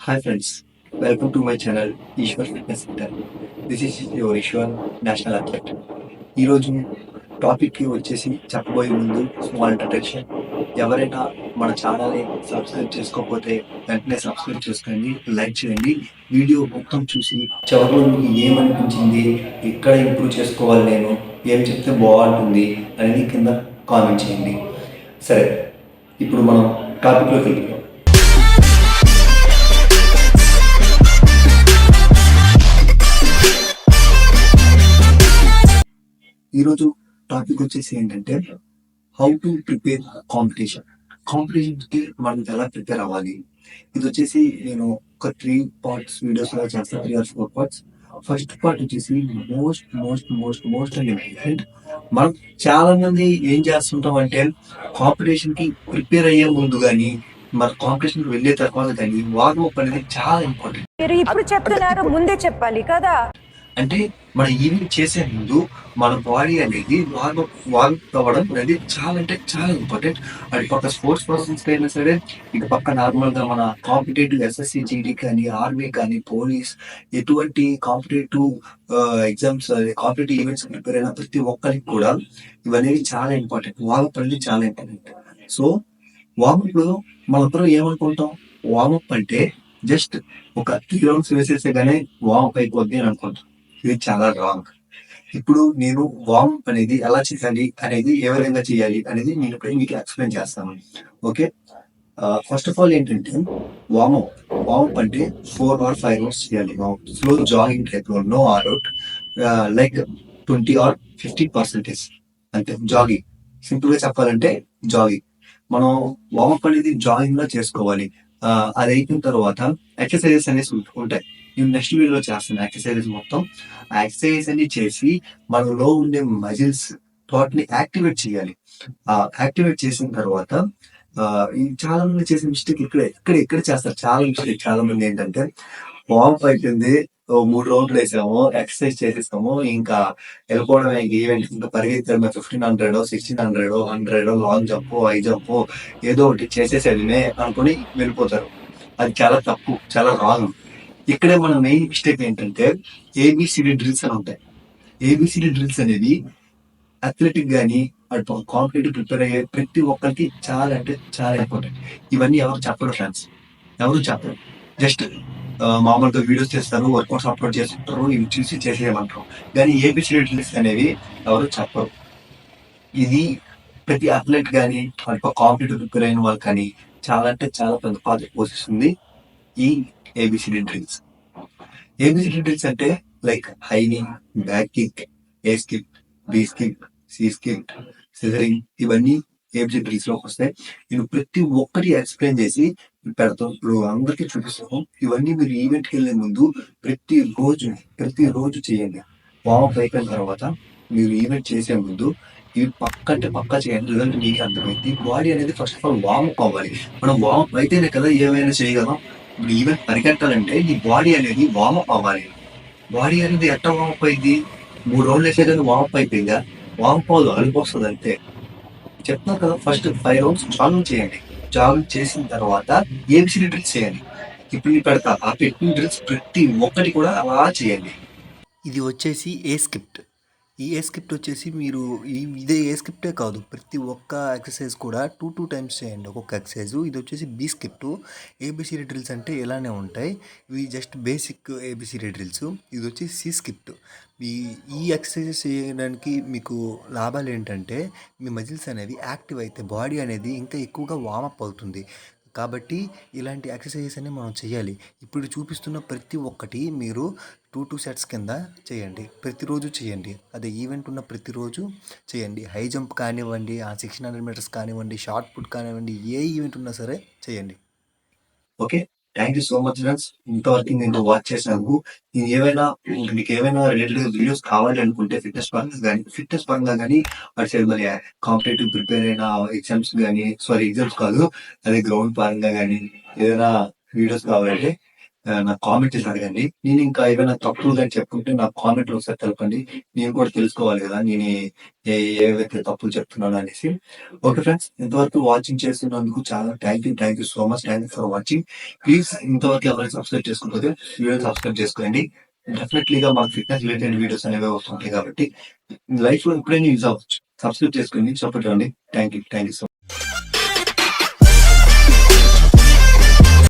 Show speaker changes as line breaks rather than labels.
Hi friends, welcome to my channel Ishwar Fitness Center. This is your Ishwar National Athlete. ఈరోజు టాపిక్కి వచ్చేసి చెప్పబోయే ముందు small introduction. ఎవరైనా మన ఛానల్ని సబ్స్క్రైబ్ చేసుకోకపోతే వెంటనే సబ్స్క్రైబ్ చేసుకోండి, లైక్ చేయండి. వీడియో మొత్తం చూసి చివరిలో మీకు ఏమనిపించింది, ఎక్కడ ఇంప్రూవ్ చేసుకోవాలి, నేను ఏం చెప్తే బాగుంటుంది అనేది కింద కామెంట్ చేయండి. సరే, ఇప్పుడు మనం టాపిక్లోకి వెళ్తాం. ఈరోజు టాపిక్ వచ్చేసి ఏంటంటే హౌ టు ప్రిపేర్ కాంపిటీషన్కి మనం ఎలా ప్రిపేర్ అవ్వాలి. ఇది వచ్చేసి నేను ఒక 3 parts వీడియోస్ లో చేస్తాను, 3 or 4 parts. ఫస్ట్ పార్ట్ వచ్చేసి most most most most and important. మనం చాలా మంది ఏం చేస్తుంటాం అంటే కాంపిటీషన్ కి ప్రిపేర్ అయ్యే ముందు కానీ మన కాంపిటీషన్ కి వెళ్ళే తర్వాత కానీ వార్మప్ అనేది చాలా ఇంపార్టెంట్.
మీరు ఇప్పుడు చెప్తున్నారు, ముందే చెప్పాలి కదా.
అంటే మన ఈవెంట్ చేసే ముందు మన బాడీ అనేది వార్మప్ అవ్వడం అనేది చాలా అంటే చాలా ఇంపార్టెంట్. అది పక్క స్పోర్ట్స్ పర్సన్స్ అయినా సరే, ఇక పక్క నార్మల్ గా మన కాంపిటేటివ్ ఎస్ఎస్సి జీడీ కానీ ఆర్మీ కానీ పోలీస్ ఎటువంటి competitive exams competitive events prepare అయిన ప్రతి ఒక్కరికి కూడా ఇవన్నీ చాలా ఇంపార్టెంట్. వార్మప్ అనేది చాలా ఇంపార్టెంట్. సో వార్మప్ లో మనందరం ఏమనుకుంటాం, వార్మప్ అంటే జస్ట్ ఒక 3 rounds వేసేసేగానే వార్మప్ అయిపోద్ది అని అనుకుంటాం. ఇది చాలా రాంగ్. ఇప్పుడు నేను వార్మప్ అనేది ఎలా చేయాలి అనేది, ఏ విధంగా చేయాలి అనేది నేను ఇప్పుడు మీకు ఎక్స్ప్లెయిన్ చేస్తాను. ఓకే, ఫస్ట్ ఆఫ్ ఆల్ ఏంటంటే వార్మప్ అంటే 4 or 5 rounds చేయాలి. స్లో జాగింగ్ టైప్ లో, నో ఆర్అవుట్, లైక్ 20 or 50% అంతే. జాగింగ్, సింపుల్ గా చెప్పాలంటే జాగింగ్. మనం వార్మప్ అనేది జాగింగ్ లో చేసుకోవాలి. అది అయిపోయిన తర్వాత ఎక్సర్సైజెస్ అనేసి ఉంటాయి. నేను నెక్స్ట్ వీడియోలో చేస్తాను ఎక్సర్సైజెస్ మొత్తం. ఆ ఎక్సర్సైజ్ అన్ని చేసి మనలో ఉండే మజిల్స్ వాటిని యాక్టివేట్ చేయాలి. యాక్టివేట్ చేసిన తర్వాత చాలా మంది చేసే మిస్టేక్ ఇక్కడ చేస్తారు. చాలా మంది ఏంటంటే వార్మప్ అయిపోయింది, 3 rounds వేసాము, ఎక్సర్సైజ్ చేసేసాము, ఇంకా వెళ్ళిపోవడమే ఈవెంట్, ఇంకా పరిగెత్తాము 1500 1600 100 లాంగ్ జంప్ హై జంప్ ఏదో ఒకటి చేసేసేది అనుకుని వెళ్ళిపోతారు. అది చాలా తప్పు, చాలా రాంగ్. ఇక్కడే మన మెయిన్ మిస్టేక్ ఏంటంటే ఏబిసిడి డ్రిల్స్ అని ఉంటాయి. ఏబిసిడి డ్రిల్స్ అనేది అథ్లెటిక్ గానీ అటు కాంపిటేటివ్ ప్రిపేర్ అయ్యే ప్రతి ఒక్కరికి చాలా అంటే చాలా ఇంపార్టెంట్. ఇవన్నీ ఎవరు చెప్పరు ఫ్రెండ్స్, ఎవరు చెప్పరు. జస్ట్ మామూలుగా వీడియోస్ చేస్తారు, వర్కౌట్స్ అప్లోడ్ చేస్తుంటారు, ఇవి చూసి చేసేయమంటారు. కానీ ఏబిసిడి డ్రిల్స్ అనేవి ఎవరు చెప్పరు. ఇది ప్రతి అథ్లెట్ కానీ అటు కాంపిటేటివ్ ప్రిపేర్ అయిన వాళ్ళు కానీ చాలా అంటే చాలా పెద్ద పాత్ర పోషిస్తుంది ఈ ఏబిసిడి డ్రిల్స్. ఏబిసిడి డ్రిల్స్ అంటే like high knee, back kick, A skip, B skip, C skip, scissoring, ఇవన్నీ ఏబిసిడి డ్రిల్స్ లోకి వస్తాయి. నేను ప్రతి ఒక్కటి ఎక్స్ప్లెయిన్ చేసి పెడతాం, ఇప్పుడు అందరికీ చూపిస్తాం. ఇవన్నీ మీరు ఈవెంట్కి వెళ్ళే ముందు ప్రతిరోజు చేయండి. వార్మప్ అయిపోయిన తర్వాత మీరు ఈవెంట్ చేసే ముందు ఇవి పక్కా చేయండి. రిజల్ట్ మీకు అర్థమైంది. బాడీ అనేది ఫస్ట్ ఆఫ్ ఆల్ వార్మప్ అవ్వాలి. మనం వార్మప్ అయితేనే కదా ఏమైనా చేయగలం. ఇప్పుడు ఈవెంట్ పరిగెట్టాలంటే ఈ బాడీ అనేది వార్మప్ అవ్వాలి. బాడీ అనేది ఎట్లా వార్మప్ అయింది, 3 rounds వేసేదని వార్మప్ అయిపోయిందా? వార్మప్ అవ్వదు, అలుపు వస్తుంది అంతే. చెప్తున్నా కదా, ఫస్ట్ 5 rounds జాగింగ్ చేయండి. జాగింగ్ చేసిన తర్వాత ఏబిసిడి డ్రిల్స్ చేయండి. ఇప్పుడు పెడతా ఆ పెట్టిన డ్రిల్స్ ప్రతి ఒక్కటి కూడా అలా చేయండి. ఇది వచ్చేసి ఏ స్క్రిప్ట్. ఈ ఏ స్క్రిప్ట్ వచ్చేసి మీరు ఇదే ఏ స్క్రిప్టే కాదు, ప్రతి ఒక్క ఎక్సర్సైజ్ కూడా 2 times చేయండి ఒక్కొక్క ఎక్సర్సైజ్. ఇది వచ్చేసి బి స్క్రిప్ట్. ఏబిసిడి డ్రిల్స్ అంటే ఇలానే ఉంటాయి. ఇవి జస్ట్ బేసిక్ ఏబిసిడి డ్రిల్స్. ఇది వచ్చి సి స్క్రిప్ట్. ఈ ఈ ఎక్సర్సైజెస్ చేయడానికి మీకు లాభాలు ఏంటంటే మీ మజిల్స్ అనేవి యాక్టివ్ అయితే బాడీ అనేది ఇంకా ఎక్కువగా వార్మప్ అవుతుంది. కాబట్టి ఇలాంటి ఎక్సర్సైజెస్ అన్ని మనం చేయాలి. ఇప్పుడు చూపిస్తున్న ప్రతి ఒక్కటి మీరు 2 sets కింద చేయండి. ప్రతిరోజు చేయండి. అదే ఈవెంట్ ఉన్న ప్రతిరోజు చేయండి. హై జంప్ కానివ్వండి, 1600 meters కానివ్వండి, షార్ట్ పుట్ కానివ్వండి, ఏ ఈవెంట్ ఉన్నా సరే చేయండి. Okay, thank you so much friends. ఇంతవరకు నేను వాచ్ చేసినందుకు. మీకు ఏమైనా రిలేటెడ్ వీడియోస్ కావాలి అనుకుంటే ఫిట్నెస్ పరంగా కానీ అటు సైడ్ మరి కాంపిటేటివ్ ప్రిపేర్ అయిన ఎగ్జామ్స్ కాదు, అదే గ్రౌండ్ పరంగా కానీ ఏదైనా వీడియోస్ కావాలంటే నాకు కామెంట్ చేసి అడగండి. నేను ఇంకా ఏమైనా తప్పులు కానీ చెప్పుకుంటే నాకు కామెంట్ లో ఒకసారి తెలపండి. నేను కూడా తెలుసుకోవాలి కదా నేను ఏవైతే తప్పులు చెప్తున్నాను అనేసి. ఓకే ఫ్రెండ్స్, ఇంతవరకు వాచింగ్ చేస్తున్నందుకు చాలా thank you so much. Thank you for watching. Please ఇంతవరకు ఎవరైనా సబ్స్క్రైబ్ చేసుకోకపోతే వీడియో సబ్స్క్రైబ్ చేసుకోండి. డెఫినెట్లీగా మాకు ఫిట్నెస్ రిలేటెడ్ వీడియోస్ అనేవి వస్తుంటాయి కాబట్టి లైఫ్ లో ఎప్పుడైనా యూజ్ అవ్వచ్చు. సబ్స్క్రైబ్ చేసుకోండి, సపోర్ట్ ఇవ్వండి. Thank you so